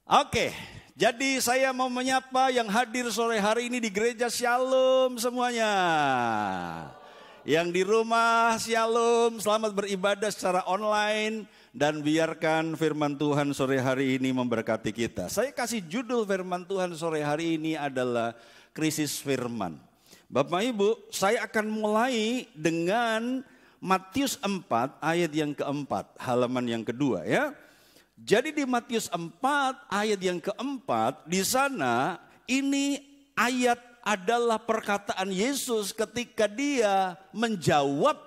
Oke, jadi saya mau menyapa yang hadir sore hari ini di gereja Shalom semuanya. Yang di rumah Shalom, selamat beribadah secara online. Dan biarkan firman Tuhan sore hari ini memberkati kita. Saya kasih judul firman Tuhan sore hari ini adalah krisis firman. Bapak Ibu, saya akan mulai dengan Matius 4 ayat yang keempat, halaman yang kedua ya. Jadi di Matius 4 ayat yang keempat, di sana ini ayat adalah perkataan Yesus ketika dia menjawab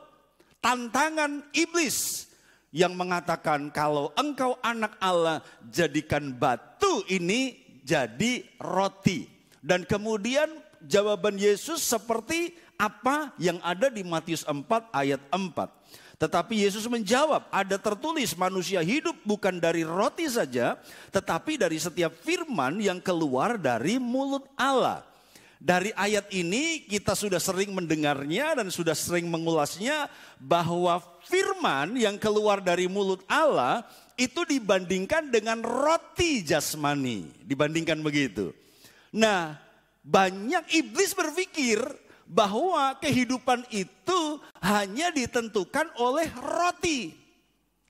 tantangan iblis yang mengatakan kalau engkau anak Allah jadikan batu ini jadi roti. Dan kemudian jawaban Yesus seperti apa yang ada di Matius 4 ayat 4. Tetapi Yesus menjawab, ada tertulis manusia hidup bukan dari roti saja, tetapi dari setiap firman yang keluar dari mulut Allah. Dari ayat ini kita sudah sering mendengarnya dan sudah sering mengulasnya bahwa firman yang keluar dari mulut Allah itu dibandingkan dengan roti jasmani. Dibandingkan begitu. Nah, banyak iblis berpikir bahwa kehidupan itu hanya ditentukan oleh roti.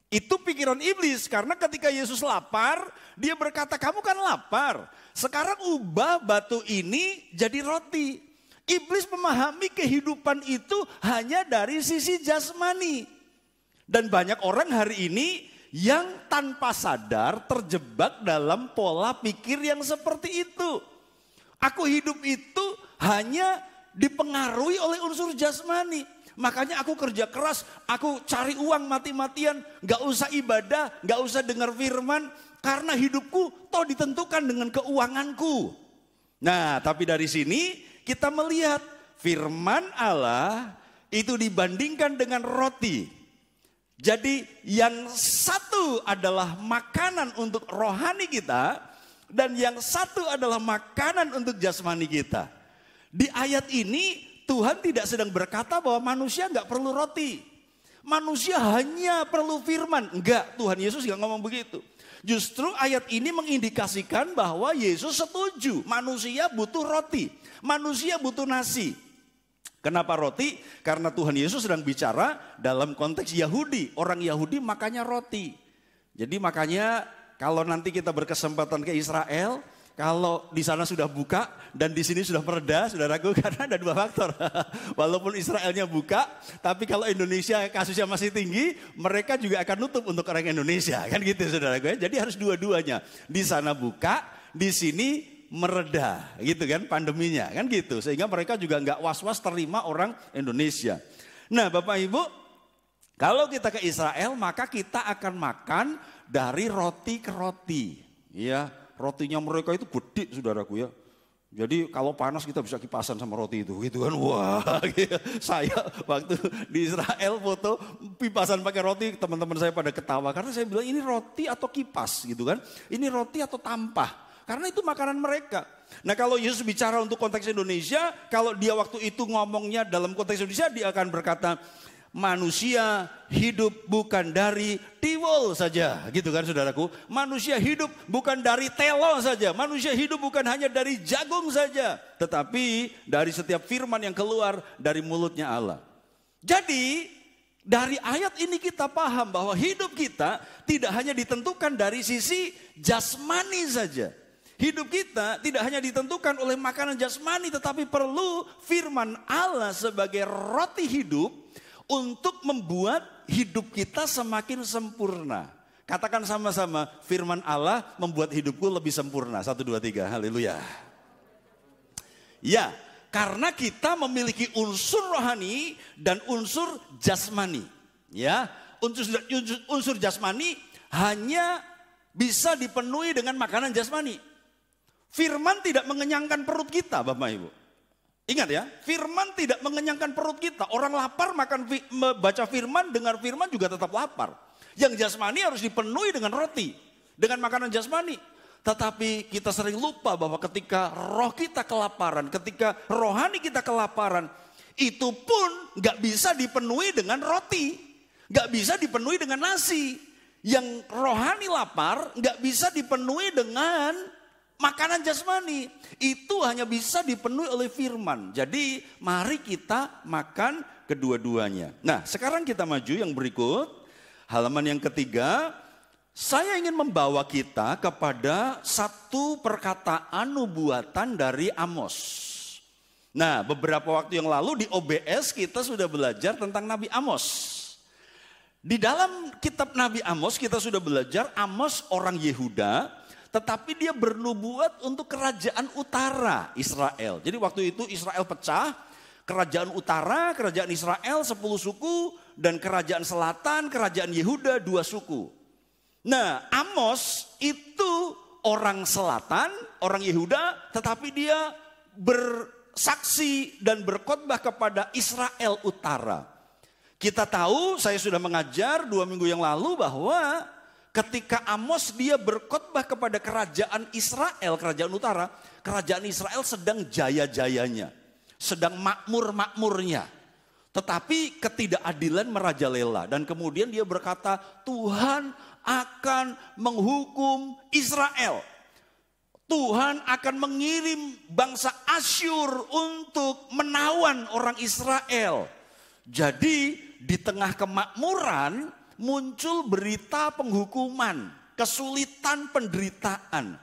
Itu pikiran iblis, karena ketika Yesus lapar, dia berkata, kamu kan lapar, sekarang ubah batu ini jadi roti. Iblis memahami kehidupan itu hanya dari sisi jasmani. Dan banyak orang hari ini yang tanpa sadar terjebak dalam pola pikir yang seperti itu. Aku hidup itu hanya dipengaruhi oleh unsur jasmani. Makanya aku kerja keras, aku cari uang mati-matian, gak usah ibadah, gak usah dengar firman, karena hidupku toh ditentukan dengan keuanganku. Nah, tapi dari sini kita melihat firman Allah itu dibandingkan dengan roti. Jadi yang satu adalah makanan untuk rohani kita, dan yang satu adalah makanan untuk jasmani kita. Di ayat ini Tuhan tidak sedang berkata bahwa manusia nggak perlu roti. Manusia hanya perlu firman. Enggak, Tuhan Yesus nggak ngomong begitu. Justru ayat ini mengindikasikan bahwa Yesus setuju manusia butuh roti. Manusia butuh nasi. Kenapa roti? Karena Tuhan Yesus sedang bicara dalam konteks Yahudi. Orang Yahudi makannya roti. Jadi makanya kalau nanti kita berkesempatan ke Israel, kalau di sana sudah buka dan di sini sudah mereda, saudaraku, karena ada dua faktor. Walaupun Israelnya buka, tapi kalau Indonesia kasusnya masih tinggi, mereka juga akan nutup untuk orang Indonesia, kan gitu, saudaraku. Jadi harus dua-duanya. Di sana buka, di sini mereda, gitu kan pandeminya, kan gitu. Sehingga mereka juga nggak was-was terima orang Indonesia. Nah, Bapak Ibu, kalau kita ke Israel, maka kita akan makan dari roti ke roti, ya. Rotinya mereka itu gede, saudaraku ya. Jadi kalau panas kita bisa kipasan sama roti itu, gitu kan. Wah, saya waktu di Israel foto kipasan pakai roti, teman-teman saya pada ketawa. Karena saya bilang ini roti atau kipas gitu kan. Ini roti atau tampah. Karena itu makanan mereka. Nah, kalau Yesus bicara untuk konteks Indonesia, kalau dia waktu itu ngomongnya dalam konteks Indonesia, dia akan berkata, manusia hidup bukan dari tiwul saja, gitu kan saudaraku. Manusia hidup bukan dari telo saja. Manusia hidup bukan hanya dari jagung saja, tetapi dari setiap firman yang keluar dari mulutnya Allah. Jadi dari ayat ini kita paham bahwa hidup kita tidak hanya ditentukan dari sisi jasmani saja. Hidup kita tidak hanya ditentukan oleh makanan jasmani, tetapi perlu firman Allah sebagai roti hidup untuk membuat hidup kita semakin sempurna. Katakan sama-sama, firman Allah membuat hidupku lebih sempurna. 1, 2, 3, haleluya. Ya, karena kita memiliki unsur rohani dan unsur jasmani. Ya, unsur jasmani hanya bisa dipenuhi dengan makanan jasmani. Firman tidak mengenyangkan perut kita, Bapak Ibu. Ingat ya, firman tidak mengenyangkan perut kita. Orang lapar makan baca firman, dengar firman juga tetap lapar. Yang jasmani harus dipenuhi dengan roti, dengan makanan jasmani. Tetapi kita sering lupa bahwa ketika roh kita kelaparan, ketika rohani kita kelaparan, itu pun gak bisa dipenuhi dengan roti, gak bisa dipenuhi dengan nasi. Yang rohani lapar nggak bisa dipenuhi dengan makanan jasmani. Itu hanya bisa dipenuhi oleh firman. Jadi mari kita makan kedua-duanya. Nah sekarang kita maju yang berikut. Halaman yang ketiga. Saya ingin membawa kita kepada satu perkataan nubuatan dari Amos. Nah beberapa waktu yang lalu di OBS kita sudah belajar tentang Nabi Amos. Di dalam kitab Nabi Amos kita sudah belajar Amos orang Yehuda, tetapi dia bernubuat untuk kerajaan utara Israel. Jadi waktu itu Israel pecah, kerajaan utara, kerajaan Israel 10 suku, dan kerajaan selatan, kerajaan Yehuda 2 suku. Nah Amos itu orang selatan, orang Yehuda, tetapi dia bersaksi dan berkhotbah kepada Israel utara. Kita tahu, saya sudah mengajar 2 minggu yang lalu bahwa ketika Amos dia berkhotbah kepada kerajaan Israel, kerajaan utara, kerajaan Israel sedang jaya-jayanya, sedang makmur-makmurnya. Tetapi ketidakadilan merajalela dan kemudian dia berkata, Tuhan akan menghukum Israel. Tuhan akan mengirim bangsa Asyur untuk menawan orang Israel. Jadi di tengah kemakmuran muncul berita penghukuman, kesulitan, penderitaan.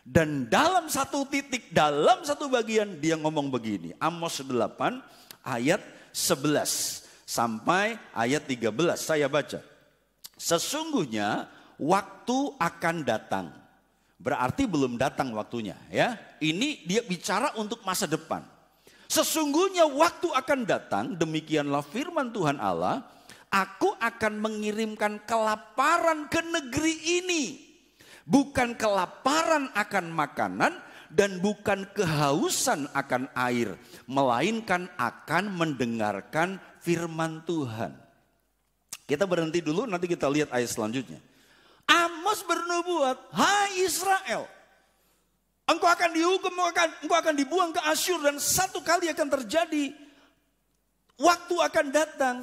Dan dalam satu titik, dalam satu bagian dia ngomong begini. Amos 8 ayat 11 sampai ayat 13 saya baca. Sesungguhnya waktu akan datang. Berarti belum datang waktunya ya. Ini dia bicara untuk masa depan. Sesungguhnya waktu akan datang, demikianlah firman Tuhan Allah, aku akan mengirimkan kelaparan ke negeri ini. Bukan kelaparan akan makanan dan bukan kehausan akan air, melainkan akan mendengarkan firman Tuhan. Kita berhenti dulu, nanti kita lihat ayat selanjutnya. Amos bernubuat, hai Israel, engkau akan dihukum, engkau akan dibuang ke Asyur dan satu kali akan terjadi. Waktu akan datang,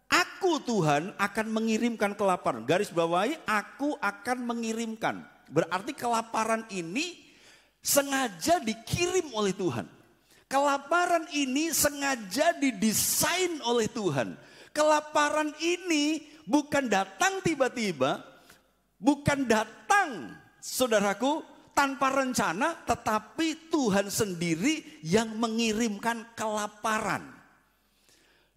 aku Tuhan akan mengirimkan kelaparan. Garis bawahi, aku akan mengirimkan. Berarti kelaparan ini sengaja dikirim oleh Tuhan. Kelaparan ini sengaja didesain oleh Tuhan. Kelaparan ini bukan datang tiba-tiba, bukan datang saudaraku tanpa rencana, tetapi Tuhan sendiri yang mengirimkan kelaparan.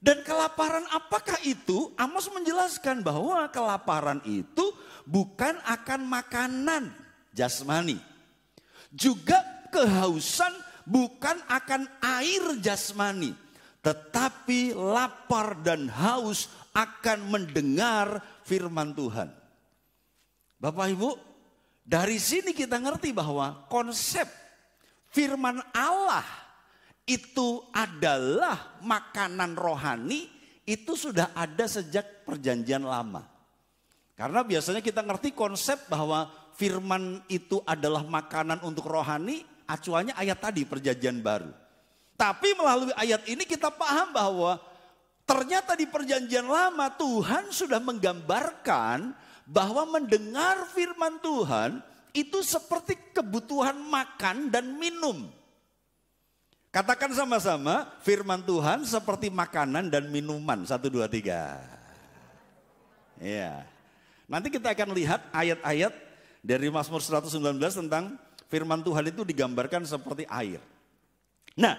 Dan kelaparan apakah itu? Amos menjelaskan bahwa kelaparan itu bukan akan makanan jasmani. Juga kehausan bukan akan air jasmani. Tetapi lapar dan haus akan mendengar firman Tuhan. Bapak Ibu, dari sini kita ngerti bahwa konsep firman Allah itu adalah makanan rohani, itu sudah ada sejak perjanjian lama. Karena biasanya kita ngerti konsep bahwa firman itu adalah makanan untuk rohani, acuannya ayat tadi perjanjian baru. Tapi melalui ayat ini kita paham bahwa ternyata di perjanjian lama Tuhan sudah menggambarkan bahwa mendengar firman Tuhan itu seperti kebutuhan makan dan minum. Katakan sama-sama, firman Tuhan seperti makanan dan minuman. 1, 2, 3. Ya. Nanti kita akan lihat ayat-ayat dari Mazmur 119 tentang firman Tuhan itu digambarkan seperti air. Nah,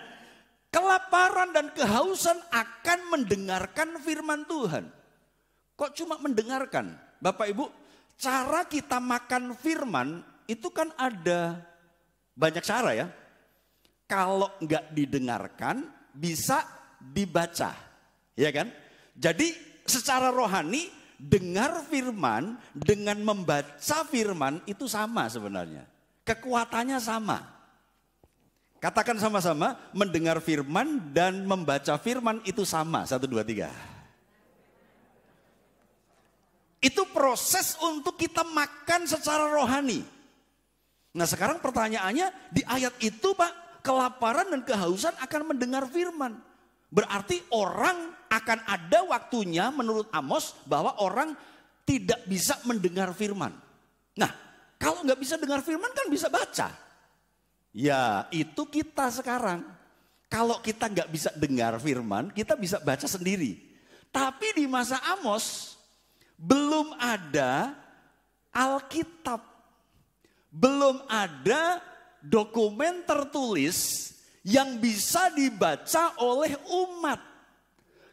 kelaparan dan kehausan akan mendengarkan firman Tuhan. Kok cuma mendengarkan? Bapak Ibu, cara kita makan firman itu kan ada banyak cara ya. Kalau enggak didengarkan bisa dibaca, ya kan? Jadi secara rohani dengar firman dengan membaca firman itu sama sebenarnya. Kekuatannya sama. Katakan sama-sama, mendengar firman dan membaca firman itu sama. 1, 2, 3. Itu proses untuk kita makan secara rohani. Nah sekarang pertanyaannya, di ayat itu Pak, kelaparan dan kehausan akan mendengar firman. Berarti orang akan ada waktunya menurut Amos bahwa orang tidak bisa mendengar firman. Nah, kalau nggak bisa dengar firman kan bisa baca. Ya, itu kita sekarang. Kalau kita nggak bisa dengar firman, kita bisa baca sendiri. Tapi di masa Amos, belum ada Alkitab. Belum ada dokumen tertulis yang bisa dibaca oleh umat.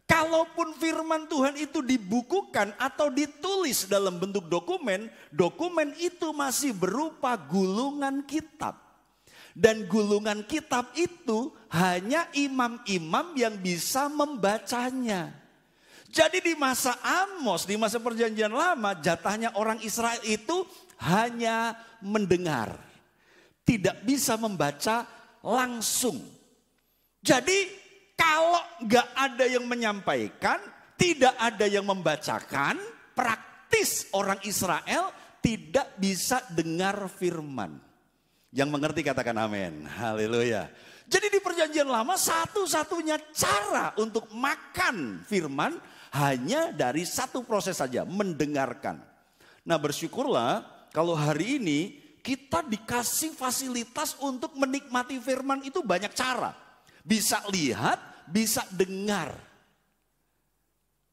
Kalaupun firman Tuhan itu dibukukan atau ditulis dalam bentuk dokumen, dokumen itu masih berupa gulungan kitab. Dan gulungan kitab itu hanya imam-imam yang bisa membacanya. Jadi di masa Amos, di masa perjanjian lama, jatahnya orang Israel itu hanya mendengar. Tidak bisa membaca langsung. Jadi kalau nggak ada yang menyampaikan, tidak ada yang membacakan, praktis orang Israel tidak bisa dengar firman. Yang mengerti katakan amin. Haleluya. Jadi di perjanjian lama satu-satunya cara untuk makan firman hanya dari satu proses saja, mendengarkan. Nah, bersyukurlah kalau hari ini kita dikasih fasilitas untuk menikmati firman itu banyak cara. Bisa lihat, bisa dengar.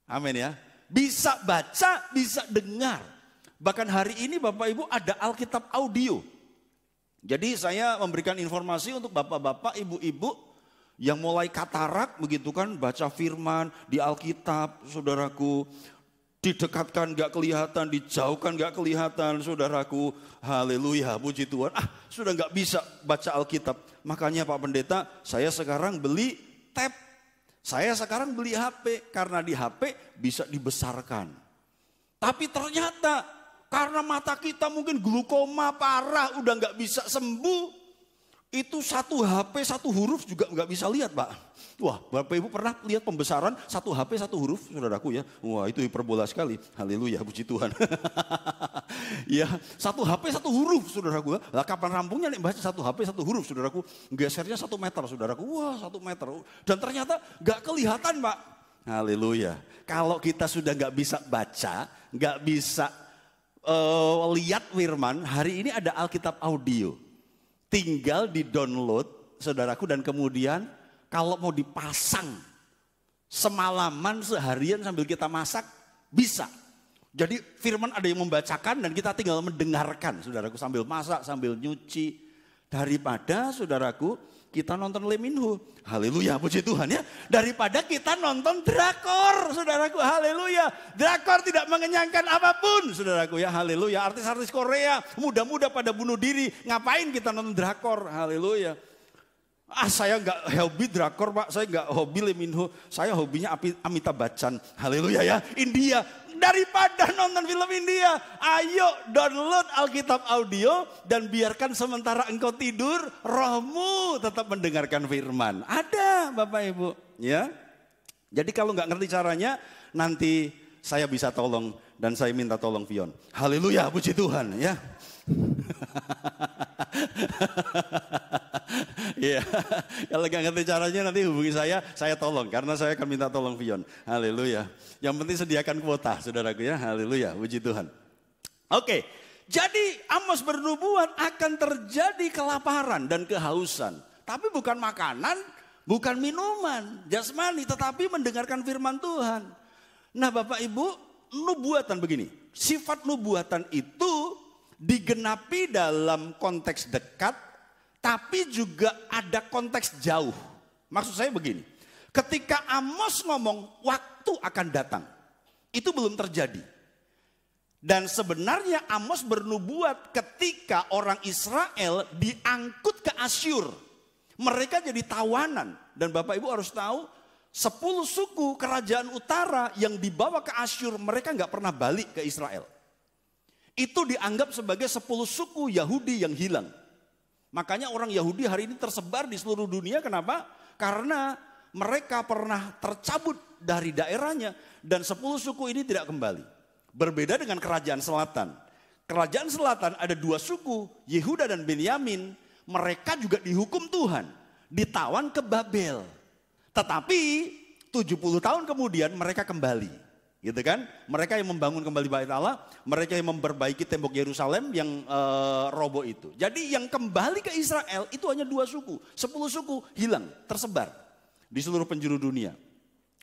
Amin ya. Bisa baca, bisa dengar. Bahkan hari ini Bapak Ibu ada Alkitab audio. Jadi saya memberikan informasi untuk bapak-bapak, ibu-ibu yang mulai katarak begitu kan, baca firman di Alkitab, saudaraku. Didekatkan gak kelihatan, dijauhkan gak kelihatan, saudaraku. Haleluya, puji Tuhan. Sudah gak bisa baca Alkitab. Makanya Pak Pendeta, saya sekarang beli tab. Saya sekarang beli HP, karena di HP bisa dibesarkan. Tapi ternyata karena mata kita mungkin glukoma parah, udah gak bisa sembuh. Itu satu HP satu huruf juga nggak bisa lihat, Pak. Wah, Bapak Ibu pernah lihat pembesaran satu HP satu huruf, saudaraku ya? Wah, itu hiperbola sekali. Haleluya, puji Tuhan. Ya, satu HP satu huruf, saudaraku. Lah kapan rampungnya nih baca satu HP satu huruf, saudaraku? Gesernya 1 meter, saudaraku. Wah, 1 meter. Dan ternyata nggak kelihatan, Pak. Haleluya. Kalau kita sudah nggak bisa baca, nggak bisa lihat firman, hari ini ada Alkitab audio. Tinggal di-download, saudaraku, dan kemudian kalau mau dipasang semalaman, seharian sambil kita masak, bisa. Jadi firman ada yang membacakan dan kita tinggal mendengarkan, saudaraku, sambil masak, sambil nyuci. Daripada, saudaraku, kita nonton Lee Min Ho. Haleluya, puji Tuhan ya. Daripada kita nonton drakor, saudaraku, haleluya. Drakor tidak mengenyangkan apapun, saudaraku ya, haleluya. Artis-artis Korea, muda-muda pada bunuh diri. Ngapain kita nonton drakor, haleluya. Saya nggak hobi drakor, Pak. Saya nggak hobi Lee Min Ho. Saya hobinya Amitabh Bachchan, haleluya ya. India. Daripada nonton film India, ayo download Alkitab audio dan biarkan sementara engkau tidur, rohmu tetap mendengarkan firman. Ada Bapak Ibu, ya. Jadi kalau nggak ngerti caranya, nanti saya bisa tolong dan saya minta tolong Vion. Haleluya, puji Tuhan, ya. Iya, kalau nggak ngerti caranya nanti hubungi saya tolong karena saya akan minta tolong Vion. Haleluya. Yang penting sediakan kuota, saudaraku ya. Haleluya, puji Tuhan. Oke, jadi Amos bernubuat akan terjadi kelaparan dan kehausan. Tapi bukan makanan, bukan minuman, jasmani, tetapi mendengarkan firman Tuhan. Nah Bapak Ibu, nubuatan begini. Sifat nubuatan itu digenapi dalam konteks dekat, tapi juga ada konteks jauh. Maksud saya begini, ketika Amos ngomong waktu akan datang, itu belum terjadi. Dan sebenarnya Amos bernubuat ketika orang Israel diangkut ke Asyur. Mereka jadi tawanan. Dan Bapak Ibu harus tahu, 10 suku kerajaan utara yang dibawa ke Asyur, mereka nggak pernah balik ke Israel. Itu dianggap sebagai 10 suku Yahudi yang hilang. Makanya orang Yahudi hari ini tersebar di seluruh dunia. Kenapa? Karena mereka pernah tercabut dari daerahnya dan 10 suku ini tidak kembali. Berbeda dengan kerajaan selatan. Kerajaan selatan ada 2 suku, Yehuda dan Benyamin. Mereka juga dihukum Tuhan, ditawan ke Babel. Tetapi 70 tahun kemudian mereka kembali. Gitu kan? Mereka yang membangun kembali bait Allah, mereka yang memperbaiki tembok Yerusalem yang roboh itu. Jadi yang kembali ke Israel itu hanya 2 suku. 10 suku hilang, tersebar di seluruh penjuru dunia.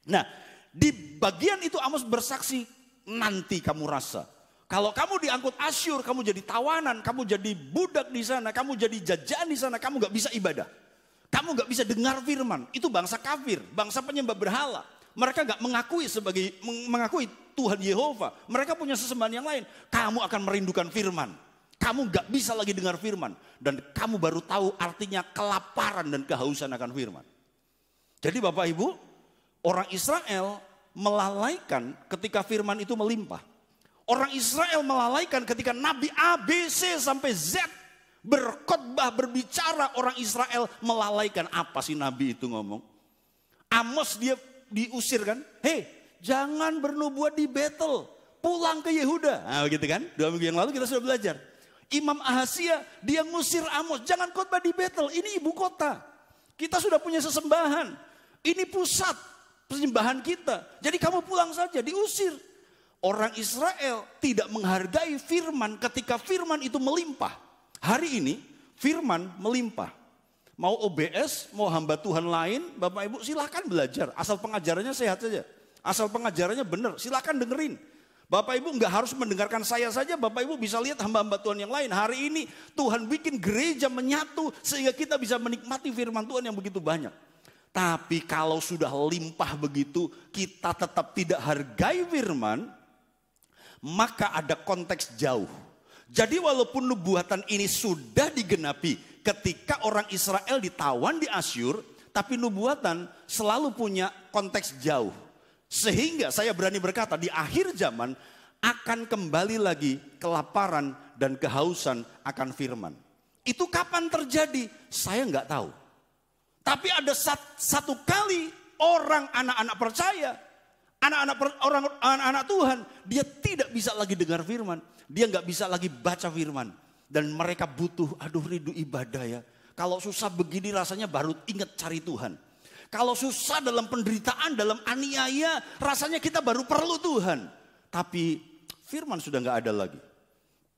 Nah, di bagian itu Amos bersaksi, nanti kamu rasa. Kalau kamu diangkut Asyur, kamu jadi tawanan, kamu jadi budak di sana, kamu jadi jajan di sana, kamu gak bisa ibadah. Kamu gak bisa dengar firman. Itu bangsa kafir, bangsa penyembah berhala. Mereka gak mengakui Tuhan Yehova. Mereka punya sesembahan yang lain. Kamu akan merindukan firman. Kamu gak bisa lagi dengar firman. Dan kamu baru tahu artinya kelaparan dan kehausan akan firman. Jadi Bapak Ibu, orang Israel melalaikan ketika firman itu melimpah. Orang Israel melalaikan ketika Nabi A, B, C sampai Z berkhotbah, berbicara. Orang Israel melalaikan. Apa sih Nabi itu ngomong? Amos dia diusir kan. Hei, jangan bernubuat di Betel. Pulang ke Yehuda. Nah begitu kan. 2 minggu yang lalu kita sudah belajar. Imam Ahasia dia ngusir Amos. Jangan khotbah di Betel. Ini ibu kota. Kita sudah punya sesembahan. Ini pusat penyembahan kita. Jadi kamu pulang saja. Diusir. Orang Israel tidak menghargai firman ketika firman itu melimpah. Hari ini firman melimpah. Mau OBS, mau hamba Tuhan lain, Bapak Ibu silakan belajar. Asal pengajarannya sehat saja. Asal pengajarannya benar, silakan dengerin. Bapak Ibu nggak harus mendengarkan saya saja, Bapak Ibu bisa lihat hamba-hamba Tuhan yang lain. Hari ini Tuhan bikin gereja menyatu sehingga kita bisa menikmati firman Tuhan yang begitu banyak. Tapi kalau sudah limpah begitu, kita tetap tidak hargai firman, maka ada konteks jauh. Jadi walaupun nubuatan ini sudah digenapi ketika orang Israel ditawan di Asyur, tapi nubuatan selalu punya konteks jauh. Sehingga saya berani berkata di akhir zaman akan kembali lagi kelaparan dan kehausan akan firman. Itu kapan terjadi? Saya nggak tahu. Tapi ada satu kali orang anak-anak percaya, anak-anak Tuhan, dia tidak bisa lagi dengar firman. Dia nggak bisa lagi baca firman. Dan mereka butuh, rindu ibadah ya. Kalau susah begini rasanya baru ingat cari Tuhan. Kalau susah dalam penderitaan, dalam aniaya, rasanya kita baru perlu Tuhan. Tapi firman sudah nggak ada lagi.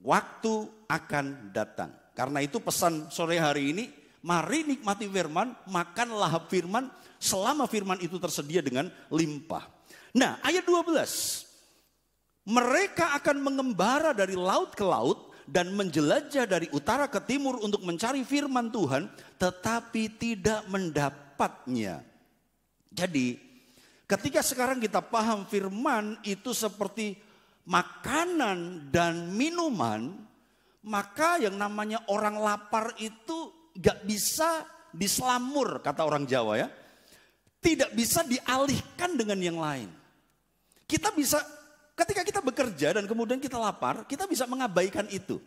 Waktu akan datang. Karena itu pesan sore hari ini, mari nikmati firman, makanlah firman, selama firman itu tersedia dengan limpah. Nah, ayat 12. Mereka akan mengembara dari laut ke laut dan menjelajah dari utara ke timur untuk mencari firman Tuhan, tetapi tidak mendapatnya. Jadi, ketika sekarang kita paham firman itu seperti makanan dan minuman, maka yang namanya orang lapar itu gak bisa dislamur, kata orang Jawa ya. Tidak bisa dialihkan dengan yang lain. Kita bisa, ketika kita bekerja dan kemudian kita lapar, kita bisa mengabaikan itu.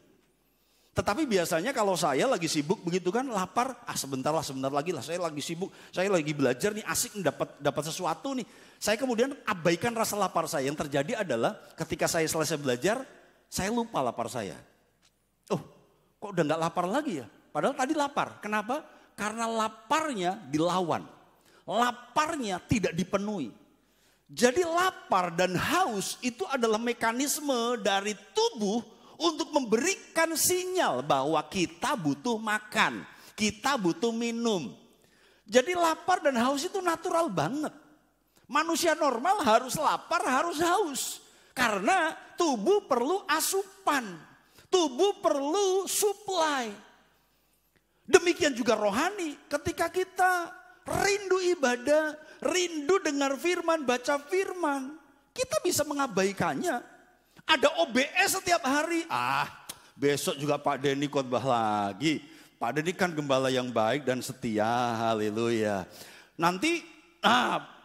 Tetapi biasanya kalau saya lagi sibuk begitu kan, lapar, sebentar lagi lah, saya lagi sibuk, saya lagi belajar nih, asik dapat sesuatu nih. Saya kemudian abaikan rasa lapar saya. Yang terjadi adalah ketika saya selesai belajar, saya lupa lapar saya. Oh, kok udah gak lapar lagi ya? Padahal tadi lapar. Kenapa? Karena laparnya dilawan. Laparnya tidak dipenuhi. Jadi lapar dan haus itu adalah mekanisme dari tubuh untuk memberikan sinyal bahwa kita butuh makan, kita butuh minum. Jadi lapar dan haus itu natural banget. Manusia normal harus lapar, harus haus. Karena tubuh perlu asupan, tubuh perlu supply. Demikian juga rohani, ketika kita rindu ibadah, rindu dengar firman, baca firman, kita bisa mengabaikannya. Ada OBS setiap hari. Besok juga Pak Denny khotbah lagi. Pak Denny kan gembala yang baik dan setia, haleluya. Nanti,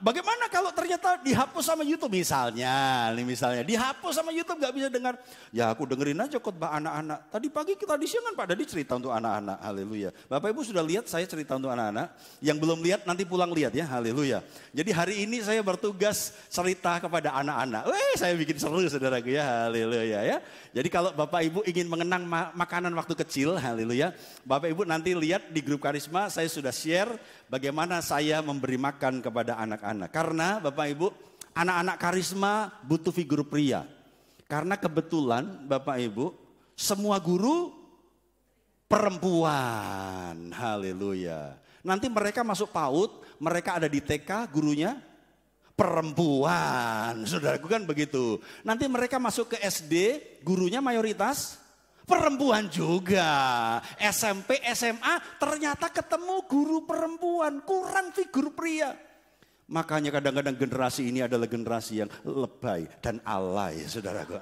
bagaimana kalau ternyata dihapus sama YouTube misalnya dihapus sama YouTube gak bisa dengar. Ya aku dengerin aja khotbah anak-anak. Tadi pagi tadi siang kan Pak Denny cerita untuk anak-anak, haleluya. Bapak Ibu sudah lihat saya cerita untuk anak-anak. Yang belum lihat nanti pulang lihat ya, haleluya. Jadi hari ini saya bertugas cerita kepada anak-anak. Saya bikin seru saudaraku ya, haleluya ya. Jadi kalau Bapak Ibu ingin mengenang makanan waktu kecil, haleluya. Bapak Ibu nanti lihat di grup Karisma saya sudah share bagaimana saya memberi makan kepada anak-anak. Karena Bapak Ibu Anak-anak karisma butuh figur pria. Karena kebetulan Bapak Ibu, semua guru perempuan. Haleluya. Nanti mereka masuk PAUD, mereka ada di TK, gurunya perempuan. Saudaraku kan begitu. Nanti mereka masuk ke SD, gurunya mayoritas perempuan juga. SMP, SMA ternyata ketemu guru perempuan, kurang figur pria. Makanya kadang-kadang generasi ini adalah generasi yang lebay dan alay, saudaraku.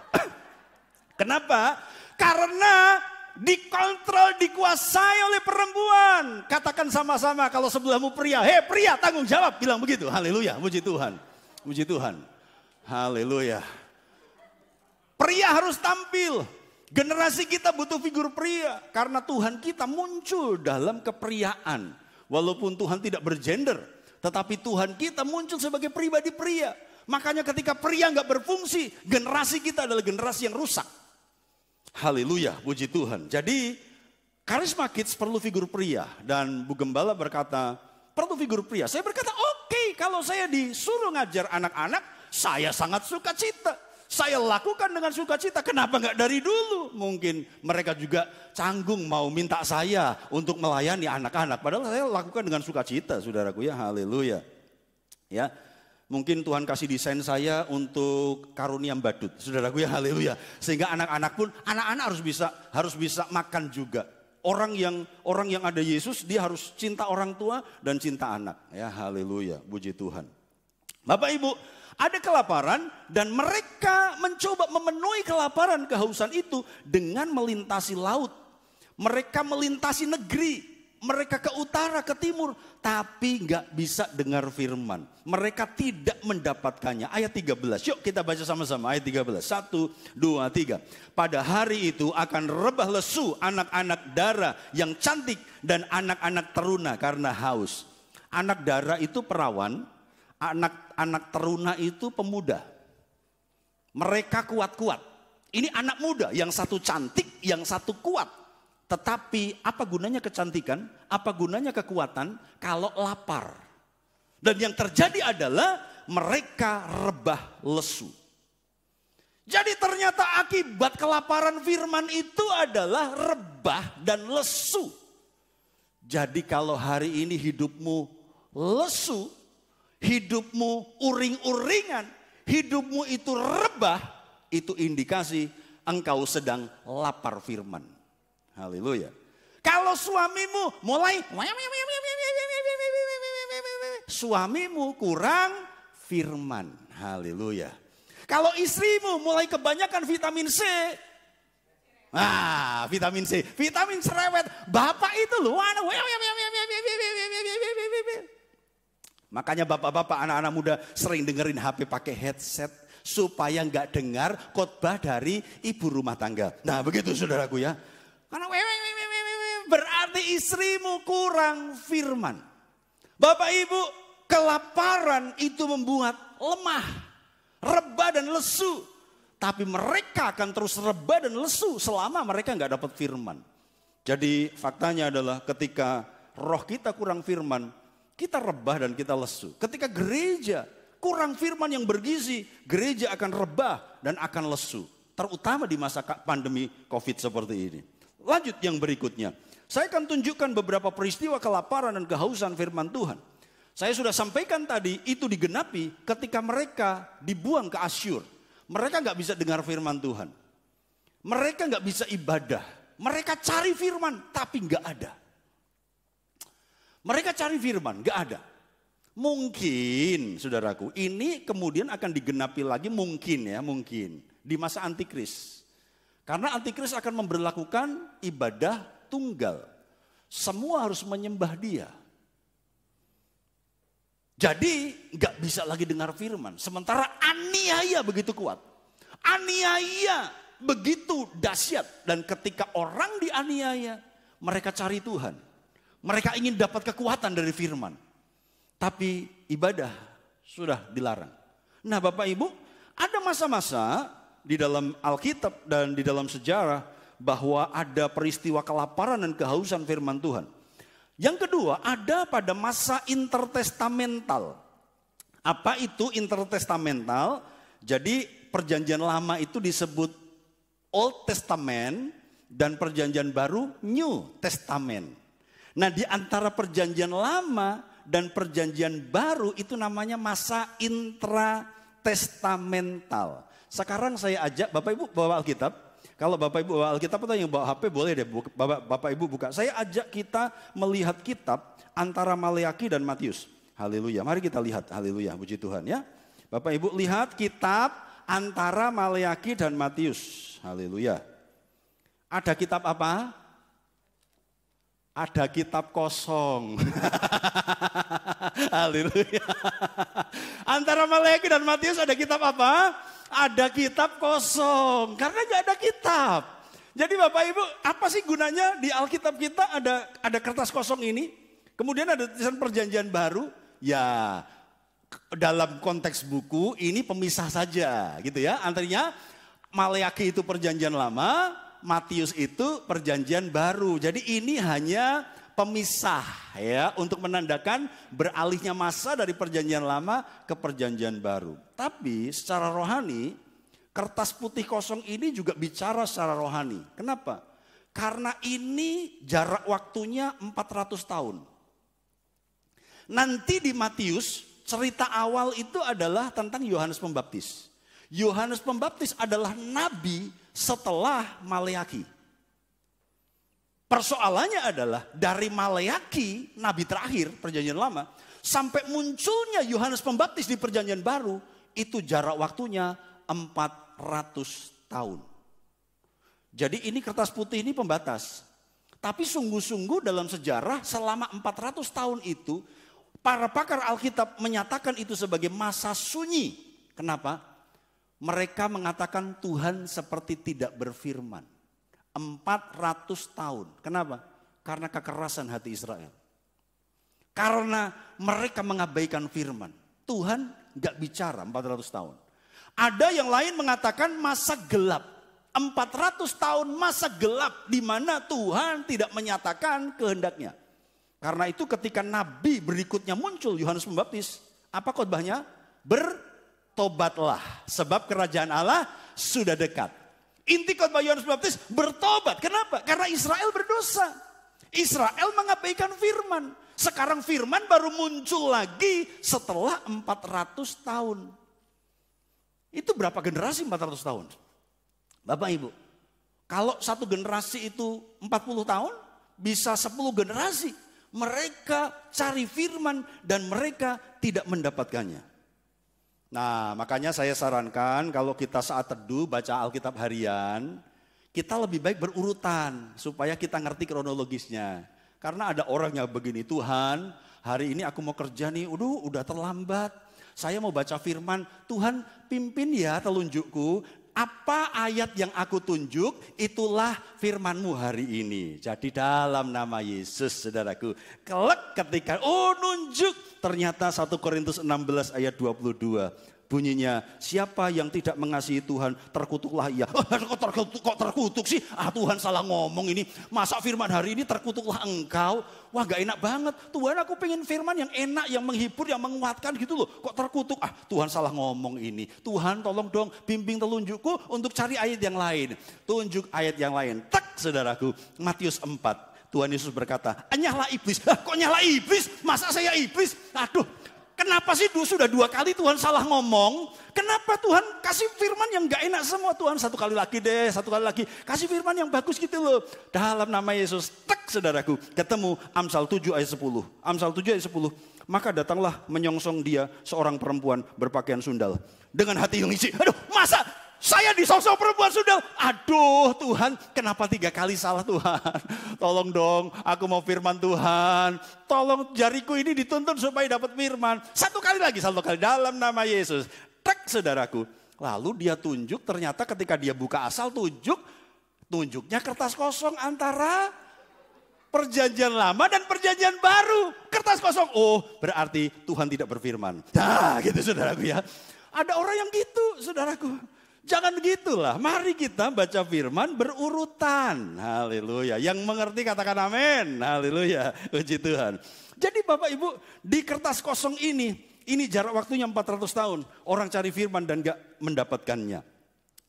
Kenapa? Karena dikontrol, dikuasai oleh perempuan. Katakan sama-sama kalau sebelahmu pria, hei pria tanggung jawab, bilang begitu. Haleluya, puji Tuhan. Puji Tuhan. Haleluya. Pria harus tampil. Generasi kita butuh figur pria. Karena Tuhan kita muncul dalam kepriaan. Walaupun Tuhan tidak bergender, tetapi Tuhan kita muncul sebagai pribadi pria. Makanya ketika pria nggak berfungsi, generasi kita adalah generasi yang rusak. Haleluya, puji Tuhan. Jadi Karisma Kids perlu figur pria. Dan Bu Gembala berkata, perlu figur pria. Saya berkata, oke, kalau saya disuruh ngajar anak-anak, saya sangat sukacita. Saya lakukan dengan sukacita. Kenapa nggak dari dulu? Mungkin mereka juga canggung mau minta saya untuk melayani anak-anak. Padahal saya lakukan dengan sukacita, saudaraku ya. Haleluya. Ya, mungkin Tuhan kasih desain saya untuk karunia badut, saudaraku ya. Haleluya. Sehingga anak-anak pun, anak-anak harus bisa makan juga. Orang yang ada Yesus, dia harus cinta orang tua dan cinta anak. Ya, haleluya. Puji Tuhan. Bapak Ibu, ada kelaparan dan mereka mencoba memenuhi kelaparan kehausan itu dengan melintasi laut. Mereka melintasi negeri, mereka ke utara, ke timur, tapi nggak bisa dengar firman. Mereka tidak mendapatkannya. Ayat 13, yuk kita baca sama-sama ayat 13. 1, 2, 3. Pada hari itu akan rebah lesu anak-anak dara yang cantik dan anak-anak teruna karena haus. Anak dara itu perawan. Anak teruna itu pemuda. Mereka kuat-kuat. Ini anak muda, yang satu cantik, yang satu kuat. Tetapi apa gunanya kecantikan, apa gunanya kekuatan kalau lapar. Dan yang terjadi adalah mereka rebah lesu. Jadi ternyata akibat kelaparan firman itu adalah rebah dan lesu. Jadi kalau hari ini hidupmu lesu, hidupmu uring-uringan, hidupmu itu rebah, itu indikasi engkau sedang lapar firman. Haleluya. Kalau suamimu mulai, suamimu kurang firman. Haleluya. Kalau istrimu mulai kebanyakan vitamin C, vitamin C, vitamin cerewet, bapak itu loh. Makanya bapak-bapak, anak-anak muda sering dengerin HP pakai headset supaya nggak dengar khotbah dari ibu rumah tangga. Nah begitu saudaraku ya. Karena berarti istrimu kurang firman. Bapak ibu, kelaparan itu membuat lemah, rebah dan lesu. Tapi mereka akan terus rebah dan lesu selama mereka nggak dapat firman. Jadi faktanya adalah ketika roh kita kurang firman, kita rebah dan kita lesu. Ketika gereja kurang firman yang bergizi, gereja akan rebah dan akan lesu. Terutama di masa pandemi COVID seperti ini. Lanjut yang berikutnya. Saya akan tunjukkan beberapa peristiwa kelaparan dan kehausan firman Tuhan. Saya sudah sampaikan tadi, itu digenapi ketika mereka dibuang ke Asyur. Mereka gak bisa dengar firman Tuhan. Mereka gak bisa ibadah. Mereka cari firman tapi gak ada. Mereka cari firman, gak ada. Mungkin, saudaraku, ini kemudian akan digenapi lagi mungkin di masa antikris. Karena antikris akan memberlakukan ibadah tunggal. Semua harus menyembah dia. Jadi gak bisa lagi dengar firman. Sementara aniaya begitu kuat. Aniaya begitu dahsyat. Dan ketika orang dianiaya, mereka cari Tuhan. Mereka ingin dapat kekuatan dari firman. Tapi ibadah sudah dilarang. Nah Bapak Ibu, ada masa-masa di dalam Alkitab dan di dalam sejarah bahwa ada peristiwa kelaparan dan kehausan firman Tuhan. Yang kedua, ada pada masa intertestamental. Apa itu intertestamental? Jadi perjanjian lama itu disebut Old Testament dan perjanjian baru New Testament. Nah, di antara perjanjian lama dan perjanjian baru itu namanya masa intratestamental. Sekarang saya ajak Bapak Ibu bawa Alkitab. Kalau Bapak Ibu bawa Alkitab atau yang bawa HP boleh deh Bapak Ibu buka. Saya ajak kita melihat kitab antara Maleaki dan Matius. Haleluya. Mari kita lihat. Haleluya. Puji Tuhan ya. Bapak Ibu lihat kitab antara Maleaki dan Matius. Haleluya. Ada kitab apa? Ada kitab kosong. Haleluya. Antara Maleaki dan Matius ada kitab apa? Ada kitab kosong. Karena nggak ada kitab. Jadi Bapak Ibu, apa sih gunanya di Alkitab kita ada kertas kosong ini? Kemudian ada tulisan perjanjian baru. Ya, dalam konteks buku ini pemisah saja gitu ya. Artinya Maleaki itu perjanjian lama, Matius itu perjanjian baru. Jadi ini hanya pemisah ya untuk menandakan beralihnya masa dari perjanjian lama ke perjanjian baru. Tapi secara rohani kertas putih kosong ini juga bicara secara rohani. Kenapa? Karena ini jarak waktunya 400 tahun. Nanti di Matius, cerita awal itu adalah tentang Yohanes Pembaptis. Yohanes Pembaptis adalah nabi setelah Maleaki. Persoalannya adalah dari Maleaki, nabi terakhir perjanjian lama, sampai munculnya Yohanes Pembaptis di perjanjian baru, itu jarak waktunya 400 tahun. Jadi ini kertas putih ini pembatas. Tapi sungguh-sungguh dalam sejarah selama 400 tahun itu, para pakar Alkitab menyatakan itu sebagai masa sunyi. Kenapa? Mereka mengatakan Tuhan seperti tidak berfirman. 400 tahun. Kenapa? Karena kekerasan hati Israel. Karena mereka mengabaikan firman. Tuhan gak bicara 400 tahun. Ada yang lain mengatakan masa gelap. 400 tahun masa gelap di mana Tuhan tidak menyatakan kehendaknya. Karena itu ketika nabi berikutnya muncul Yohanes Pembaptis, apa khotbahnya? Bertobatlah sebab kerajaan Allah sudah dekat. Inti khotbah Yohanes Pembaptis bertobat. Kenapa? Karena Israel berdosa. Israel mengabaikan firman. Sekarang firman baru muncul lagi setelah 400 tahun. Itu berapa generasi 400 tahun? Bapak Ibu, kalau satu generasi itu 40 tahun, bisa 10 generasi. Mereka cari firman dan mereka tidak mendapatkannya. Nah, makanya saya sarankan kalau kita saat teduh baca Alkitab harian, kita lebih baik berurutan supaya kita ngerti kronologisnya. Karena ada orang yang begini, Tuhan hari ini aku mau kerja nih, udah terlambat. Saya mau baca firman, Tuhan pimpin ya telunjukku. Apa ayat yang aku tunjuk, itulah firman-Mu hari ini. Jadi dalam nama Yesus, saudaraku, kelak ketika, nunjuk. Ternyata 1 Korintus 16 ayat 22. Bunyinya, siapa yang tidak mengasihi Tuhan, terkutuklah ia. Kok terkutuk sih? Tuhan salah ngomong ini. Masa firman hari ini terkutuklah engkau? Wah gak enak banget. Tuhan aku pengen firman yang enak, yang menghibur, yang menguatkan gitu loh. Kok terkutuk? Tuhan salah ngomong ini. Tuhan tolong dong bimbing telunjukku untuk cari ayat yang lain. Tunjuk ayat yang lain. Tak saudaraku, Matius 4. Tuhan Yesus berkata, nyala iblis. Kok nyala iblis? Masa saya iblis? Aduh. Kenapa sih sudah 2 kali Tuhan salah ngomong? Kenapa Tuhan kasih firman yang gak enak semua? Tuhan 1 kali lagi deh, 1 kali lagi. Kasih firman yang bagus gitu loh. Dalam nama Yesus, tak saudaraku. Ketemu Amsal 7 ayat 10. Amsal 7 ayat 10. Maka datanglah menyongsong dia seorang perempuan berpakaian sundal. Dengan hati yang isi. Aduh masa saya disongsong perempuan sundal? Aduh Tuhan, kenapa 3 kali salah Tuhan? Tolong dong, aku mau firman Tuhan. Tolong jariku ini dituntun supaya dapat firman. 1 kali lagi, 1 kali dalam nama Yesus. Tak saudaraku. Lalu dia tunjuk, ternyata ketika dia buka asal tunjuknya kertas kosong antara perjanjian lama dan perjanjian baru. Kertas kosong, berarti Tuhan tidak berfirman. Nah gitu saudaraku ya. Ada orang yang gitu saudaraku. Jangan begitulah, mari kita baca firman berurutan. Haleluya, yang mengerti katakan amin. Haleluya, puji Tuhan. Jadi Bapak Ibu, di kertas kosong ini Ini jarak waktunya 400 tahun. Orang cari firman dan gak mendapatkannya.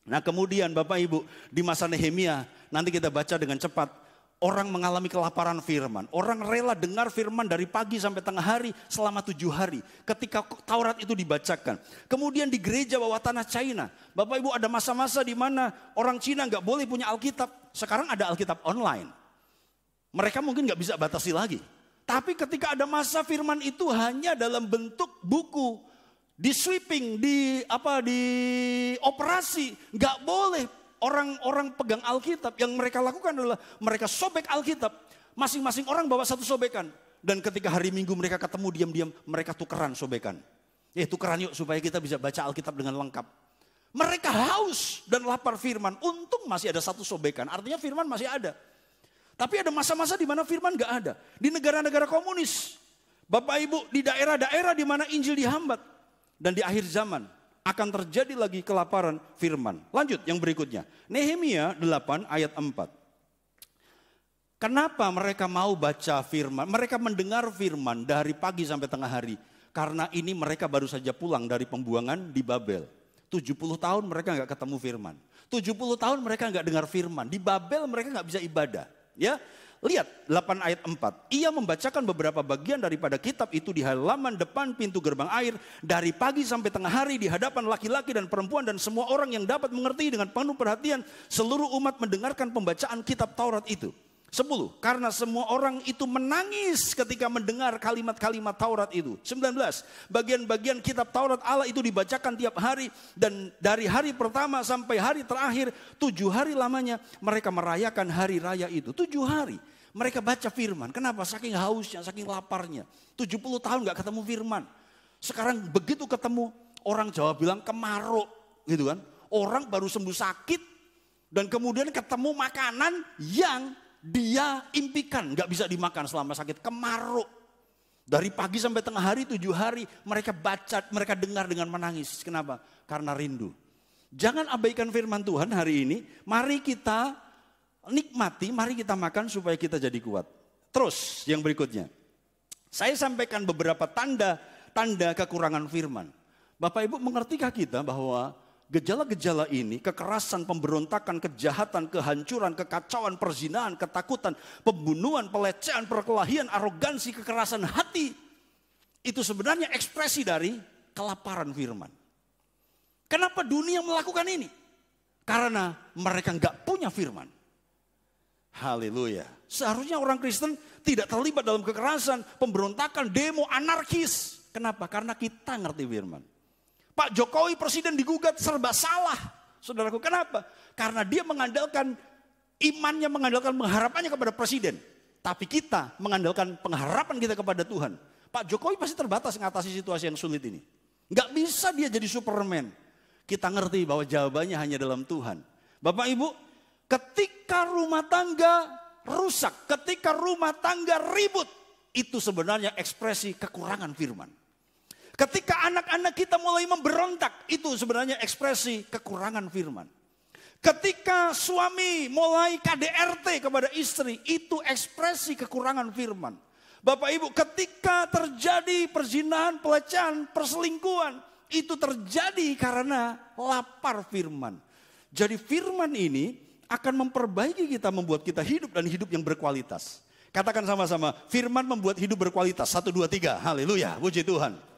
Nah kemudian Bapak Ibu, di masa Nehemia, nanti kita baca dengan cepat. Orang mengalami kelaparan firman. Orang rela dengar firman dari pagi sampai tengah hari selama 7 hari. Ketika Taurat itu dibacakan. Kemudian di gereja bawah tanah China. Bapak Ibu, ada masa-masa di mana orang Cina gak boleh punya Alkitab. Sekarang ada Alkitab online. Mereka mungkin gak bisa batasi lagi. Tapi ketika ada masa firman itu hanya dalam bentuk buku, di sweeping, di operasi, nggak boleh orang-orang pegang Alkitab. Yang mereka lakukan adalah mereka sobek Alkitab, masing-masing orang bawa satu sobekan. Dan ketika hari Minggu mereka ketemu diam-diam, mereka tukeran sobekan. Tukeran yuk supaya kita bisa baca Alkitab dengan lengkap. Mereka haus dan lapar firman, untung masih ada satu sobekan, artinya firman masih ada. Tapi ada masa-masa di mana firman gak ada. Di negara-negara komunis. Bapak Ibu, di daerah-daerah di mana Injil dihambat. Dan di akhir zaman akan terjadi lagi kelaparan firman. Lanjut yang berikutnya. Nehemia 8 ayat 4. Kenapa mereka mau baca firman? Mereka mendengar firman dari pagi sampai tengah hari. Karena ini mereka baru saja pulang dari pembuangan di Babel. 70 tahun mereka gak ketemu firman. 70 tahun mereka gak dengar firman. Di Babel mereka gak bisa ibadah. Ya, lihat 8 ayat 4. Ia membacakan beberapa bagian daripada kitab itu di halaman depan pintu gerbang air dari pagi sampai tengah hari di hadapan laki-laki dan perempuan dan semua orang yang dapat mengerti. Dengan penuh perhatian seluruh umat mendengarkan pembacaan kitab Taurat itu. 10. Karena semua orang itu menangis ketika mendengar kalimat-kalimat Taurat itu. 19. Bagian-bagian kitab Taurat Allah itu dibacakan tiap hari. Dan dari hari pertama sampai hari terakhir 7 hari lamanya mereka merayakan hari raya itu. 7 hari mereka baca firman. Kenapa? Saking hausnya, saking laparnya. 70 tahun gak ketemu firman. Sekarang begitu ketemu, orang Jawa bilang kemaruk gitu kan. Orang baru sembuh sakit dan kemudian ketemu makanan yang dia impikan, gak bisa dimakan selama sakit, kemaruk. Dari pagi sampai tengah hari, 7 hari mereka baca, mereka dengar dengan menangis. Kenapa? Karena rindu. Jangan abaikan firman Tuhan hari ini. Mari kita nikmati, mari kita makan supaya kita jadi kuat. Terus yang berikutnya. Saya sampaikan beberapa tanda kekurangan firman. Bapak Ibu mengertikah kita bahwa gejala-gejala ini, kekerasan, pemberontakan, kejahatan, kehancuran, kekacauan, perzinahan, ketakutan, pembunuhan, pelecehan, perkelahian, arogansi, kekerasan hati. Itu sebenarnya ekspresi dari kelaparan firman. Kenapa dunia melakukan ini? Karena mereka nggak punya firman. Haleluya. Seharusnya orang Kristen tidak terlibat dalam kekerasan, pemberontakan, demo, anarkis. Kenapa? Karena kita ngerti firman. Pak Jokowi presiden digugat serba salah. Saudaraku, kenapa? Karena dia mengandalkan imannya, mengandalkan pengharapannya kepada presiden. Tapi kita mengandalkan pengharapan kita kepada Tuhan. Pak Jokowi pasti terbatas mengatasi situasi yang sulit ini. Gak bisa dia jadi Superman. Kita ngerti bahwa jawabannya hanya dalam Tuhan. Bapak Ibu, ketika rumah tangga rusak, ketika rumah tangga ribut, itu sebenarnya ekspresi kekurangan firman. Ketika anak-anak kita mulai memberontak, itu sebenarnya ekspresi kekurangan firman. Ketika suami mulai KDRT kepada istri, itu ekspresi kekurangan firman. Bapak Ibu, ketika terjadi perzinahan, pelecehan, perselingkuhan, itu terjadi karena lapar firman. Jadi firman ini akan memperbaiki kita, membuat kita hidup dan hidup yang berkualitas. Katakan sama-sama, firman membuat hidup berkualitas. 1, 2, 3, haleluya, puji Tuhan.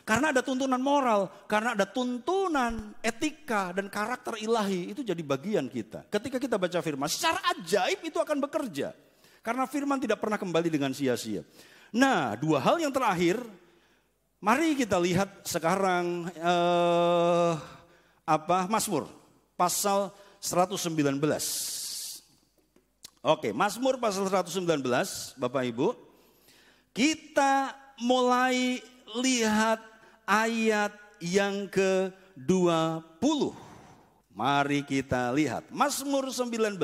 Karena ada tuntunan moral, karena ada tuntunan etika dan karakter ilahi, itu jadi bagian kita. Ketika kita baca firman, secara ajaib itu akan bekerja. Karena firman tidak pernah kembali dengan sia-sia. Nah, 2 hal yang terakhir, mari kita lihat sekarang Mazmur pasal 119. Oke, Mazmur pasal 119, Bapak Ibu. Kita mulai lihat ayat yang ke-20. Mari kita lihat. Mazmur 19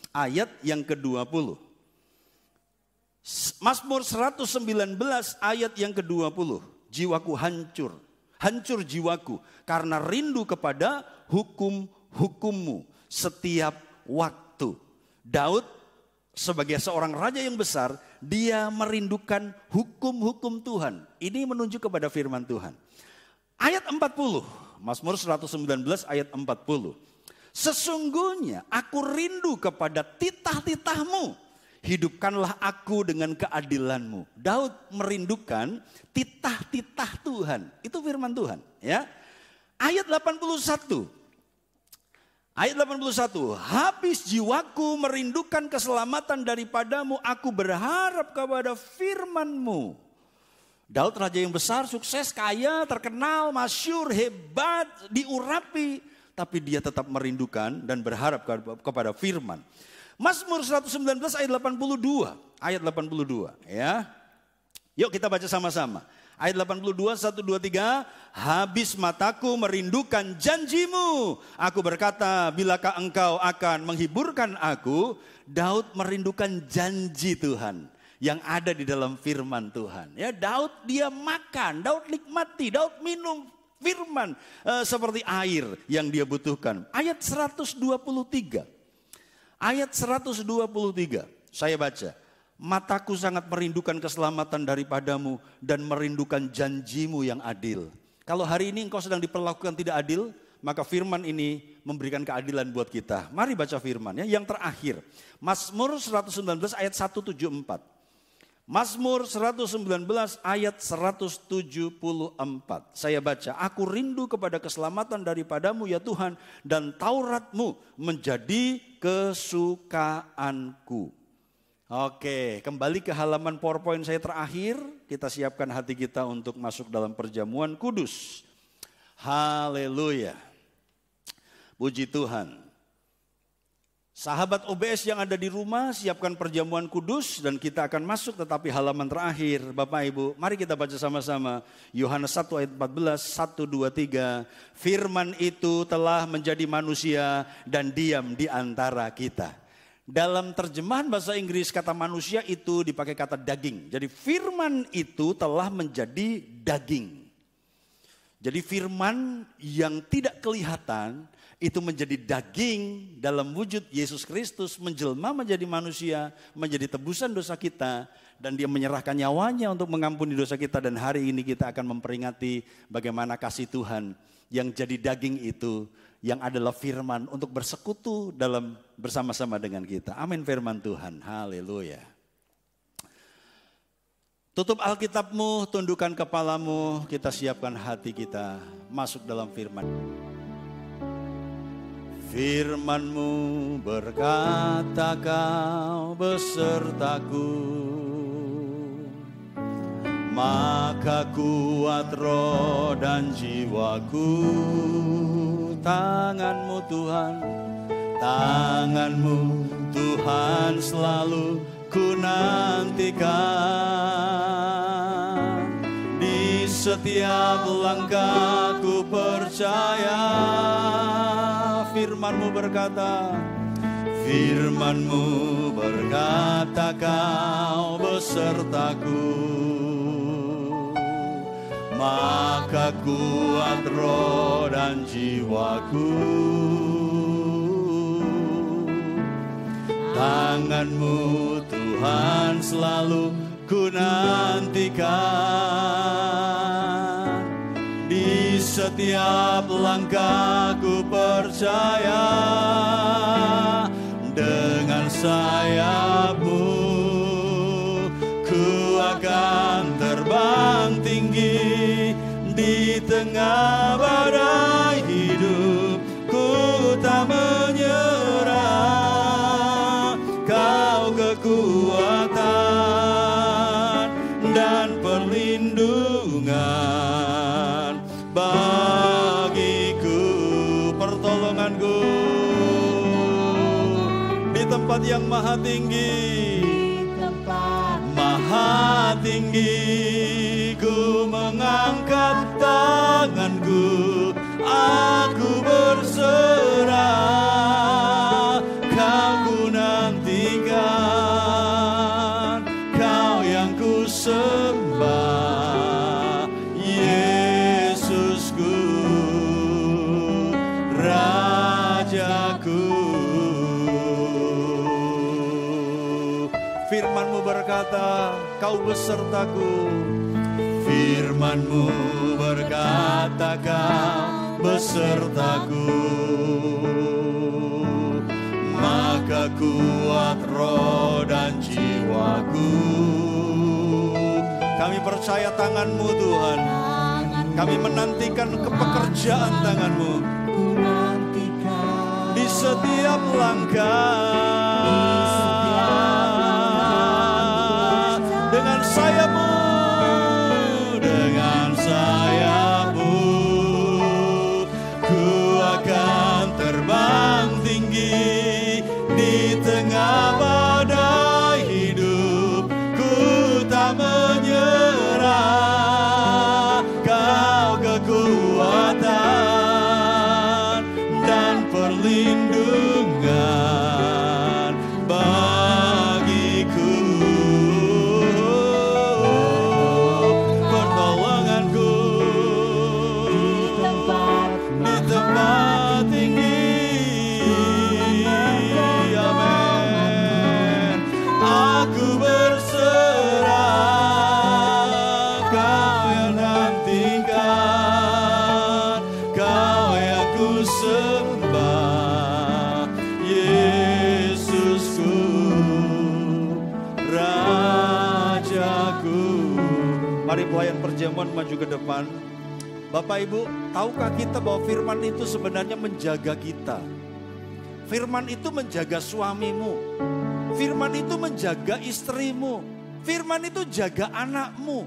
ayat yang ke-20. Mazmur 119 ayat yang ke-20. Jiwaku hancur. Hancur jiwaku karena rindu kepada hukum-hukummu setiap waktu. Daud sebagai seorang raja yang besar, dia merindukan hukum-hukum Tuhan. Ini menunjuk kepada firman Tuhan. Ayat 40, Mazmur 119 ayat 40. Sesungguhnya aku rindu kepada titah-titahmu, hidupkanlah aku dengan keadilanmu. Daud merindukan titah-titah Tuhan, itu firman Tuhan. Ya. Ayat 81, habis jiwaku merindukan keselamatan daripadamu, aku berharap kepada firman-Mu. Daud raja yang besar, sukses, kaya, terkenal, masyhur, hebat, diurapi. Tapi dia tetap merindukan dan berharap kepada firman. Mazmur 119 ayat 82. Ayat 82 ya. Yuk kita baca sama-sama. Ayat 82, 1, 2, 3. Habis mataku merindukan janjimu. Aku berkata, bilakah engkau akan menghiburkan aku? Daud merindukan janji Tuhan yang ada di dalam firman Tuhan. Ya, Daud dia makan, Daud nikmati, Daud minum firman seperti air yang dia butuhkan. Ayat 123. Ayat 123. Saya baca. Mataku sangat merindukan keselamatan daripadamu dan merindukan janjimu yang adil. Kalau hari ini engkau sedang diperlakukan tidak adil, maka firman ini memberikan keadilan buat kita. Mari baca firman ya. Yang terakhir, Mazmur 119 ayat 174. Mazmur 119 ayat 174. Saya baca, aku rindu kepada keselamatan daripadamu ya Tuhan, dan Tauratmu menjadi kesukaanku. Oke, kembali ke halaman PowerPoint saya terakhir. Kita siapkan hati kita untuk masuk dalam perjamuan kudus. Haleluya. Puji Tuhan. Sahabat OBS yang ada di rumah, siapkan perjamuan kudus dan kita akan masuk, tetapi halaman terakhir. Bapak Ibu, mari kita baca sama-sama. Yohanes 1 ayat 14, 1, 2, 3. Firman itu telah menjadi manusia dan diam di antara kita. Dalam terjemahan bahasa Inggris kata manusia itu dipakai kata daging. Jadi firman itu telah menjadi daging. Jadi firman yang tidak kelihatan itu menjadi daging dalam wujud Yesus Kristus, menjelma menjadi manusia, menjadi tebusan dosa kita, dan dia menyerahkan nyawanya untuk mengampuni dosa kita. Dan hari ini kita akan memperingati bagaimana kasih Tuhan yang jadi daging itu, yang adalah firman untuk bersekutu dalam bersama-sama dengan kita. Amin firman Tuhan. Haleluya. Tutup Alkitabmu, tundukkan kepalamu, kita siapkan hati kita masuk dalam firman. Firman-Mu berkata kau besertaku, maka kuat roh dan jiwaku. Tangan-Mu Tuhan, Tangan-Mu Tuhan selalu ku nantikan. Di setiap langkah ku percaya. Firman-Mu berkata, Firman-Mu berkata kau besertaku, maka kuat roh dan jiwaku. Tangan-Mu Tuhan selalu ku nantikan. Di setiap langkah ku percaya, dengan sayap-Mu ku akan terbang tinggi. Di tengah badai hidup ku tak menyerah. Kau kekuatan dan perlindungan bagiku, pertolonganku di tempat yang maha tinggi. Maha tinggi ku mengangkat tanganku, aku berserah. Kau ku nantikan, kau yang ku sembah, Yesusku, Rajaku. Firman-Mu berkata, Kau besertaku. Firman-Mu berkata, Kau besertaku. Maka kuat roh dan jiwaku. Kami percaya tangan-Mu Tuhan. Kami menantikan kepekerjaan tangan-Mu di setiap langkah. Dengan sayap-Mu, dengan sayap-Mu, ku akan terbang tinggi di tengah badai hidup. Ku tak menyerah, Kau kekuatan dan perlindungan bagiku. Pertolonganku di tempat tinggi. Amin. Aku berserah, Kau yang nantikan, Kau yang ku sembah, Yesusku, Rajaku. Mari pelayan perjamuan maju ke depan. Bapak Ibu, tahukah kita bahwa firman itu sebenarnya menjaga kita? Firman itu menjaga suamimu. Firman itu menjaga istrimu. Firman itu jaga anakmu.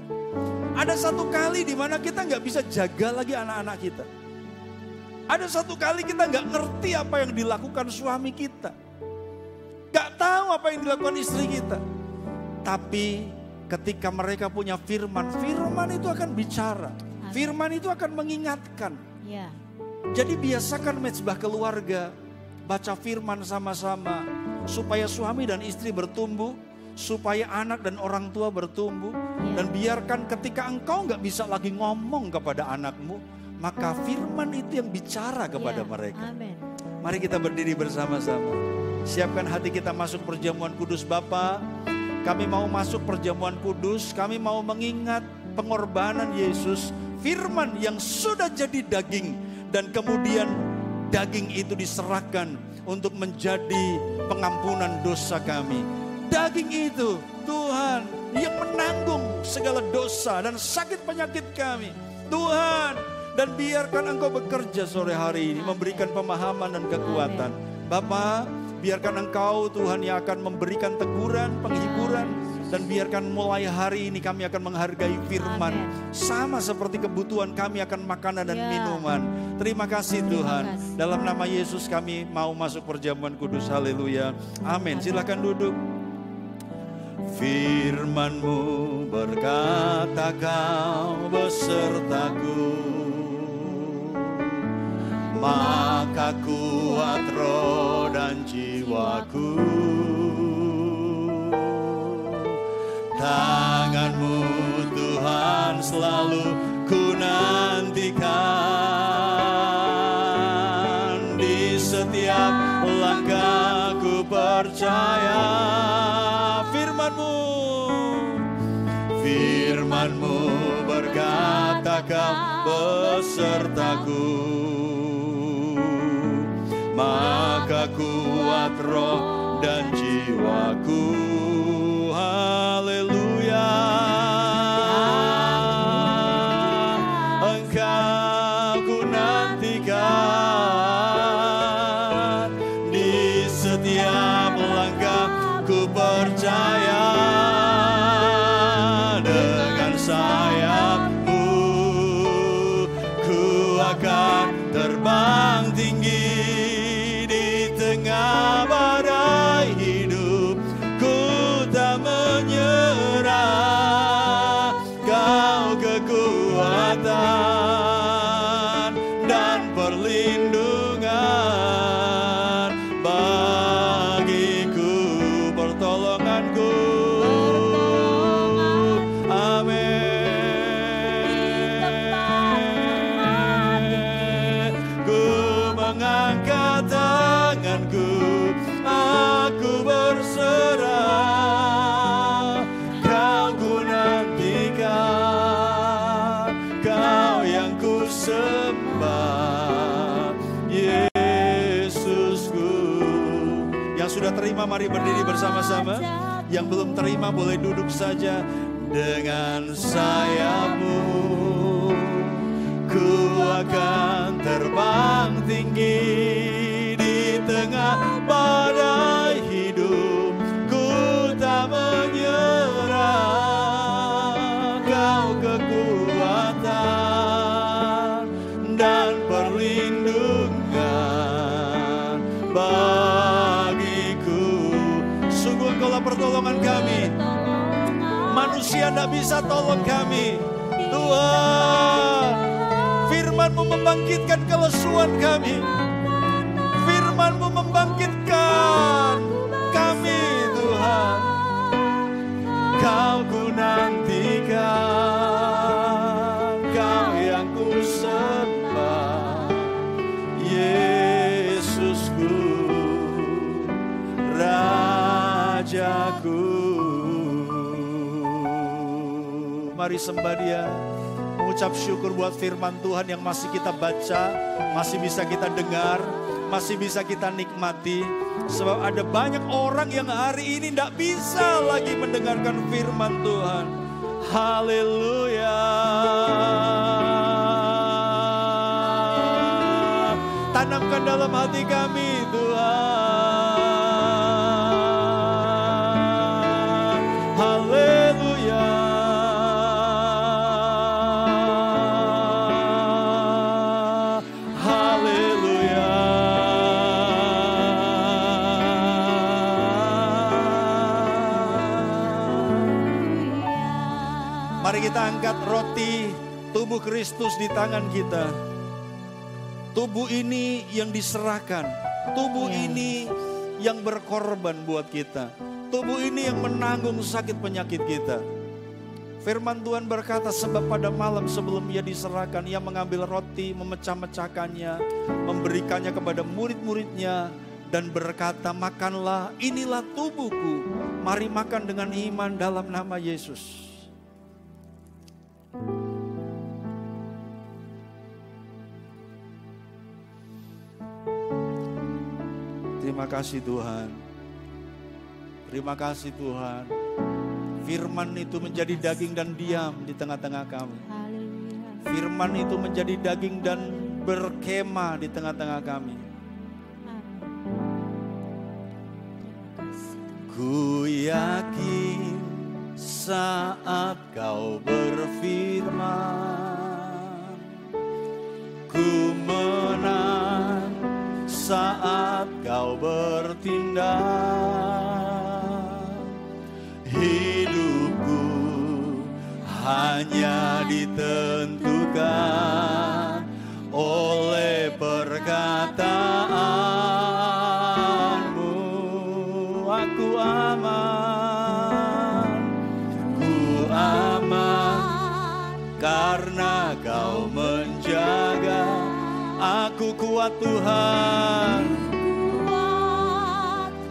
Ada satu kali di mana kita nggak bisa jaga lagi anak-anak kita. Ada satu kali kita nggak ngerti apa yang dilakukan suami kita. Nggak tahu apa yang dilakukan istri kita. Tapi ketika mereka punya firman, firman itu akan bicara. Firman itu akan mengingatkan. Ya. Jadi biasakan mezbah keluarga, baca firman sama-sama, supaya suami dan istri bertumbuh, supaya anak dan orang tua bertumbuh. Dan biarkan ketika engkau nggak bisa lagi ngomong kepada anakmu, maka firman itu yang bicara kepada mereka. Amin. Mari kita berdiri bersama-sama. Siapkan hati kita masuk perjamuan kudus Bapa. Kami mau masuk perjamuan kudus, kami mau mengingat pengorbanan Yesus, firman yang sudah jadi daging, dan kemudian daging itu diserahkan untuk menjadi pengampunan dosa kami. Daging itu Tuhan yang menanggung segala dosa dan sakit penyakit kami. Tuhan, dan biarkan Engkau bekerja sore hari ini, memberikan pemahaman dan kekuatan. Bapa, biarkan Engkau Tuhan yang akan memberikan teguran, penghiburan. Dan biarkan mulai hari ini kami akan menghargai firman. Sama seperti kebutuhan kami akan makanan dan minuman. Terima kasih Tuhan. Dalam nama Yesus kami mau masuk perjamuan kudus. Haleluya. Amin. Silakan duduk. Firman-Mu berkata, Kau besertaku. Maka kuat roh dan jiwaku. Tangan-Mu Tuhan selalu ku nantikan. Di setiap langkah ku percaya. Firman-Mu, firman-Mu berkata, Kau besertaku. Maka kuat roh dan jiwaku. Haleluya. Engkau ku nantikan. Di setiap langkah ku percaya. Dengan sayap-Mu ku akan terbang tinggi di tengah badai. terima mari berdiri bersama-sama. Yang belum terima boleh duduk saja. Dengan sayapmu ku akan terbang tinggi di tengah badai hidup. Ku tak menyerah, Kau kekuatan dan perlindungan bagiku. Sungguh Engkaulah pertolongan kami. Manusia tidak bisa tolong kami. Tuhan, firman-Mu membangkitkan kelesuan kami. Firman-Mu membangkitkan kami, Tuhan. Kau ku nantikan, Kau yang ku sembah, Yesusku, Rajaku. Mari sembah Dia, mengucap syukur buat firman Tuhan yang masih kita baca, masih bisa kita dengar, masih bisa kita nikmati. Sebab ada banyak orang yang hari ini tidak bisa lagi mendengarkan firman Tuhan. Haleluya. Tanamkan dalam hati kami, Tuhan. Mari kita angkat roti tubuh Kristus di tangan kita. Tubuh ini yang diserahkan. Tubuh ini yang berkorban buat kita. Tubuh ini yang menanggung sakit penyakit kita. Firman Tuhan berkata, sebab pada malam sebelum Ia diserahkan, Ia mengambil roti, memecah-mecahkannya, memberikannya kepada murid-muridnya, dan berkata, makanlah, inilah tubuhku. Mari makan dengan iman dalam nama Yesus. Terima kasih Tuhan. Terima kasih Tuhan. Firman itu menjadi daging dan diam di tengah-tengah kami. Firman itu menjadi daging dan berkemah di tengah-tengah kami. Ku yakin saat Kau berfirman, ku menang saat Kau bertindak. Hidupku hanya ditentukan oleh perkataanmu. Aku aman, ku aman, karena Kau menjaga. Aku kuat Tuhan,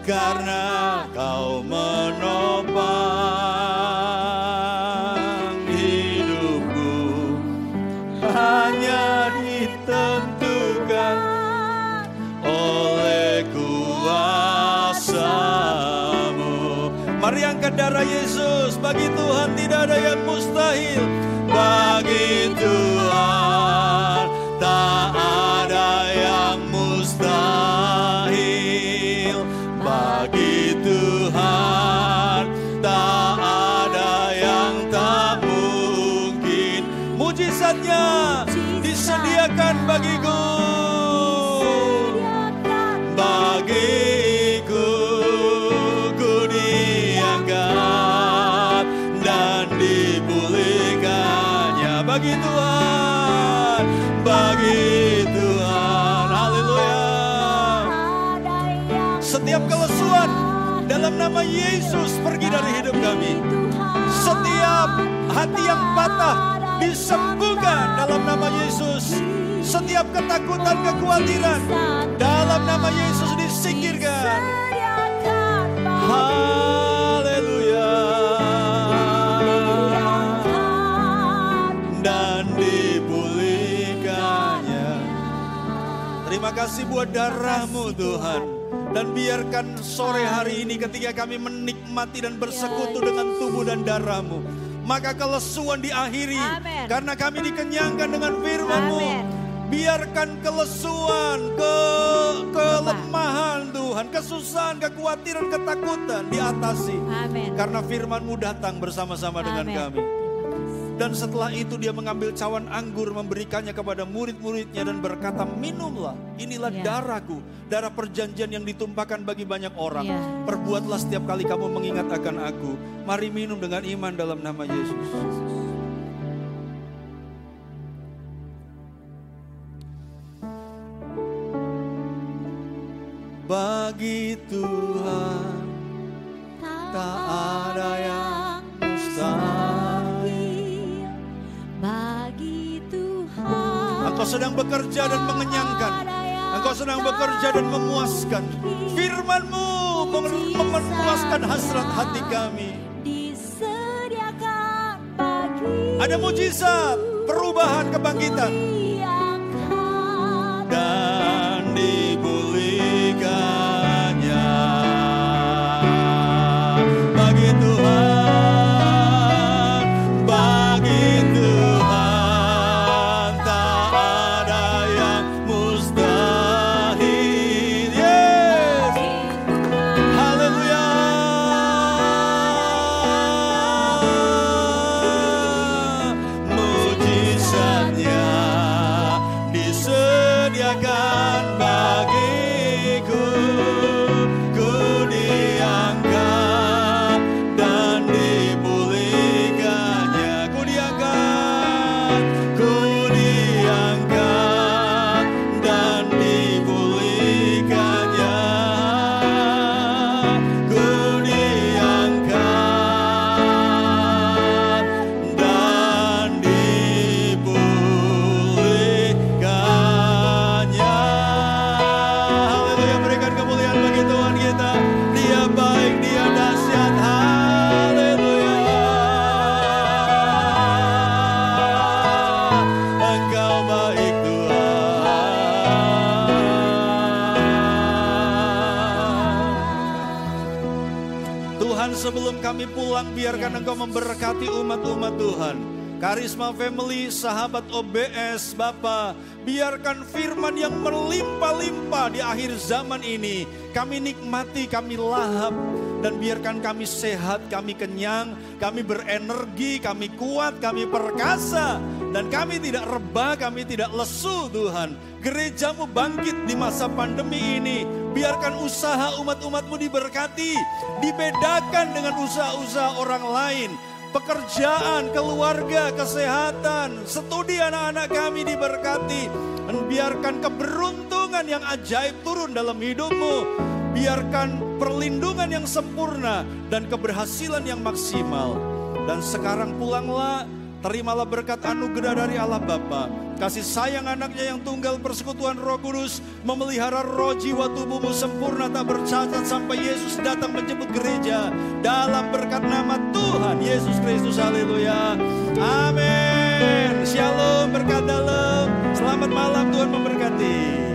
karena Kau menopang. Hidupku hanya ditentukan oleh kuasa-Mu. Mari angkat darah Yesus. Bagi Tuhan tidak ada yang mustahil. Bagi Tuhan tak ada yang mustahil. Bagi Tuhan tak ada yang tak mungkin. Mujizatnya disediakan bagiku. Bagiku ku diangkat dan dipulihkannya. Bagi Tuhan, bagi Tuhan, haleluya. Setiap kelesuan dalam nama Yesus pergi dari hidup kami. Setiap hati yang patah disembuhkan dalam nama Yesus. Setiap ketakutan, kekhawatiran dalam nama Yesus disingkirkan. Haleluya. Dan dipulihkannya. Terima kasih buat darah-Mu Tuhan. Dan biarkan sore hari ini ketika kami menikmati dan bersekutu dengan tubuh dan darah-Mu, maka kelesuan diakhiri. Amen. Karena kami dikenyangkan dengan firman-Mu. Amen. Biarkan kelesuan, kelemahan Tuhan, kesusahan, kekhawatiran, ketakutan diatasi. Amen. Karena firman-Mu datang bersama-sama dengan kami. Dan setelah itu dia mengambil cawan anggur, memberikannya kepada murid-muridnya dan berkata, minumlah, inilah darahku, darah perjanjian yang ditumpahkan bagi banyak orang. Perbuatlah setiap kali kamu mengingat akan aku. Mari minum dengan iman dalam nama Yesus. Bagi Tuhan tak ada yang mustahil. Bagi Tuhan Engkau sedang bekerja dan mengenyangkan. Engkau sedang bekerja dan memuaskan. Firman-Mu memuaskan hasrat hati kami. disediakan bagi Ada mujizat, perubahan, kebangkitan. Dan dipulihkannya. Bagi Tuhan, bagi Tuhan tak ada yang mustahil. Yes, haleluya. Mujizatnya disediakan bagiku, ku diangkat dan dipulihkannya. Ku diangkat dan dipulihkannya. Ku diangkat dan dipulihkannya. Haleluya, berikan kemuliaan bagi Tuhan kita. Dia baik, Dia dahsyat. Haleluya. Engkau baik Tuhan. Tuhan, sebelum kami pulang, biarkan Engkau memberkati umat-umat Tuhan. Karisma Family, sahabat OBS, Bapa, biarkan firman yang melimpah-limpah di akhir zaman ini kami nikmati, kami lahap, dan biarkan kami sehat, kami kenyang, kami berenergi, kami kuat, kami perkasa, dan kami tidak rebah, kami tidak lesu Tuhan. Gereja-Mu bangkit di masa pandemi ini. Biarkan usaha umat-umat-Mu diberkati, dibedakan dengan usaha-usaha orang lain. Pekerjaan, keluarga, kesehatan, studi anak-anak kami diberkati. Dan biarkan keberuntungan yang ajaib turun dalam hidup-Mu. Biarkan perlindungan yang sempurna dan keberhasilan yang maksimal. Dan sekarang pulanglah, terimalah berkat anugerah dari Allah Bapa, kasih sayang anaknya yang tunggal, persekutuan Roh Kudus, memelihara roh jiwa tubuhmu sempurna tak bercacat sampai Yesus datang menjemput gereja. Dalam berkat nama Tuhan Yesus Kristus, haleluya, amin. Shalom, berkat dalam, selamat malam, Tuhan memberkati.